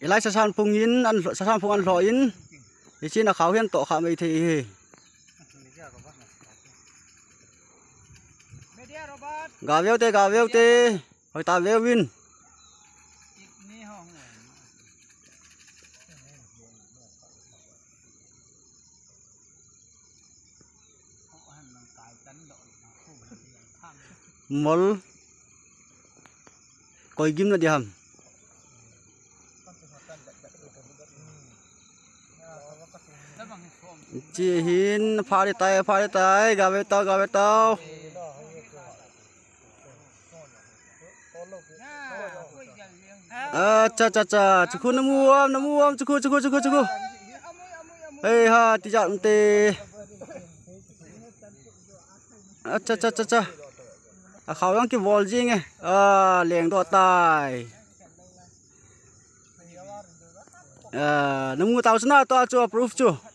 lại san phung in ăn san phung ăn lò in thì chỉ là khảo hiên tổ khảo mấy thì gà veo tê hỏi ta veo win mol coi gim là đi hầm chỉ hin phá đi tay gà veo tao cha chú khu nó mua chú khu hey ha tí chọn tê cha khảo yang cái vol gì nghe liền đọt tài nó mua tao xin nào tao cho approve chưa